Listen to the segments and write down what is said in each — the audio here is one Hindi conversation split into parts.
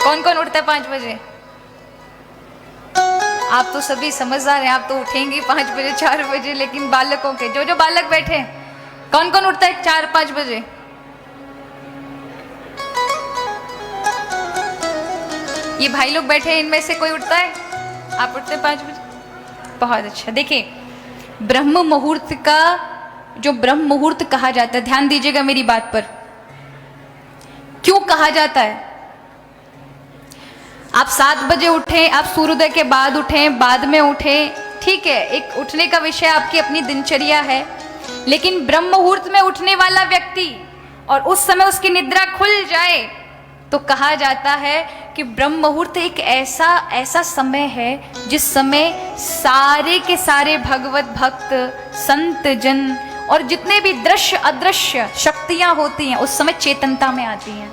कौन कौन उठता है 5 बजे? आप तो सभी समझदार हैं, आप तो उठेंगे 5 बजे 4 बजे, लेकिन बालकों के जो जो बालक बैठे कौन कौन उठता है 4-5 बजे? ये भाई लोग बैठे हैं, इनमें से कोई उठता है? आप उठते 5 बजे? बहुत अच्छा। देखिए, ब्रह्म मुहूर्त का जो ब्रह्म मुहूर्त कहा जाता है, ध्यान दीजिएगा मेरी बात पर, क्यों कहा जाता है? आप 7 बजे उठें, आप सूर्योदय के बाद उठें, बाद में उठें, ठीक है, एक उठने का विषय आपकी अपनी दिनचर्या है, लेकिन ब्रह्म मुहूर्त में उठने वाला व्यक्ति और उस समय उसकी निद्रा खुल जाए तो कहा जाता है कि ब्रह्म मुहूर्त एक ऐसा समय है जिस समय सारे के सारे भगवत भक्त, संत जन और जितने भी दृश्य अदृश्य शक्तियां होती हैं उस समय चेतनता में आती हैं।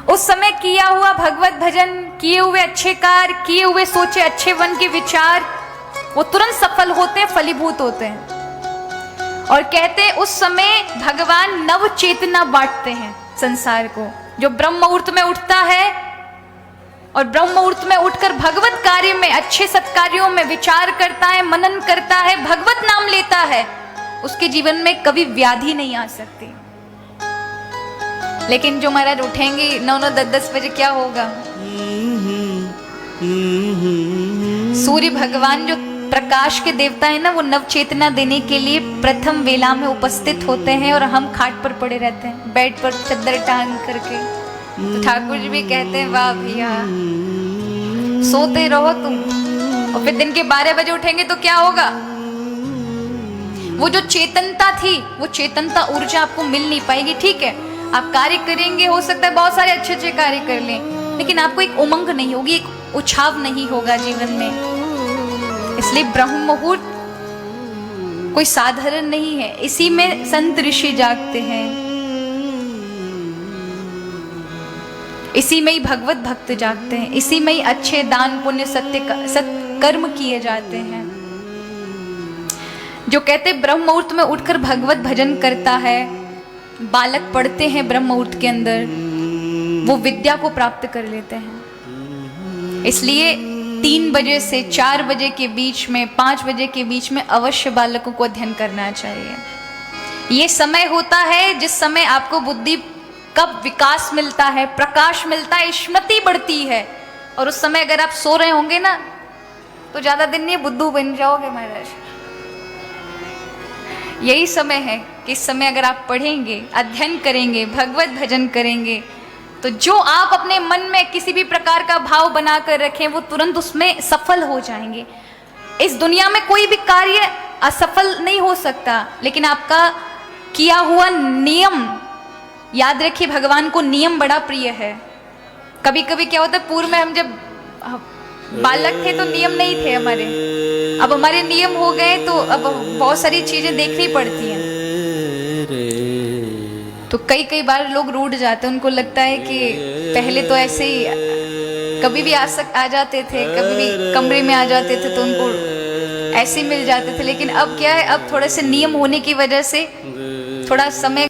उस समय किया हुआ भगवत भजन, किए हुए अच्छे कार्य, किए हुए सोचे अच्छे वन के विचार, वो तुरंत सफल होते हैं, फलीभूत होते हैं। और कहते हैं उस समय भगवान नव चेतना बांटते हैं संसार को। जो ब्रह्म मुहूर्त में उठता है और ब्रह्म मुहूर्त में उठकर भगवत कार्य में, अच्छे सत्कार्यों में विचार करता है, मनन करता है, भगवत नाम लेता है, उसके जीवन में कभी व्याधि नहीं आ सकती। लेकिन जो महाराज उठेंगे 9-9, 10-10 बजे, क्या होगा? सूर्य भगवान जो प्रकाश के देवता है ना, वो नव चेतना देने के लिए प्रथम वेला में उपस्थित होते हैं और हम खाट पर पड़े रहते हैं, बेड पर चद्दर टांग करके। तो ठाकुर जी भी कहते हैं, वाह भैया, सोते रहो तुम, और फिर दिन के 12 बजे उठेंगे तो क्या होगा? वो जो चेतनता थी, वो चेतनता ऊर्जा आपको मिल नहीं पाएगी। ठीक है, आप कार्य करेंगे, हो सकता है बहुत सारे अच्छे अच्छे कार्य कर लें, लेकिन आपको एक उमंग नहीं होगी, एक उछाव नहीं होगा जीवन में। इसलिए ब्रह्म मुहूर्त कोई साधारण नहीं है, इसी में संत ऋषि जागते हैं, इसी में ही भगवत भक्त जागते हैं, इसी में ही अच्छे दान पुण्य सत्कर्म किए जाते हैं। जो कहते ब्रह्म मुहूर्त में उठकर भगवत भजन करता है, बालक पढ़ते हैं ब्रह्म मुहूर्त के अंदर, वो विद्या को प्राप्त कर लेते हैं। इसलिए 3 बजे से 4 बजे के बीच में, 5 बजे के बीच में अवश्य बालकों को अध्ययन करना चाहिए। ये समय होता है जिस समय आपको बुद्धि का विकास मिलता है, प्रकाश मिलता है, स्मृति बढ़ती है। और उस समय अगर आप सो रहे होंगे ना, तो ज्यादा दिन नहीं बुद्धू बन जाओगे महाराज। यही समय है कि इस समय अगर आप पढ़ेंगे, अध्ययन करेंगे, भगवत भजन करेंगे, तो जो आप अपने मन में किसी भी प्रकार का भाव बनाकर रखें, वो तुरंत उसमें सफल हो जाएंगे। इस दुनिया में कोई भी कार्य असफल नहीं हो सकता, लेकिन आपका किया हुआ नियम, याद रखिए भगवान को नियम बड़ा प्रिय है। कभी कभी क्या होता है, पूर्व में हम जब बालक थे तो नियम नहीं थे हमारे, अब हमारे नियम हो गए तो अब बहुत सारी चीजें देखनी पड़ती हैं। तो कई बार लोग रूठ जाते हैं, उनको लगता है कि पहले तो ऐसे ही कभी भी आ जाते थे, कभी भी कमरे में आ जाते थे तो उनको ऐसे मिल जाते थे, लेकिन अब क्या है, अब थोड़े से नियम होने की वजह से थोड़ा समय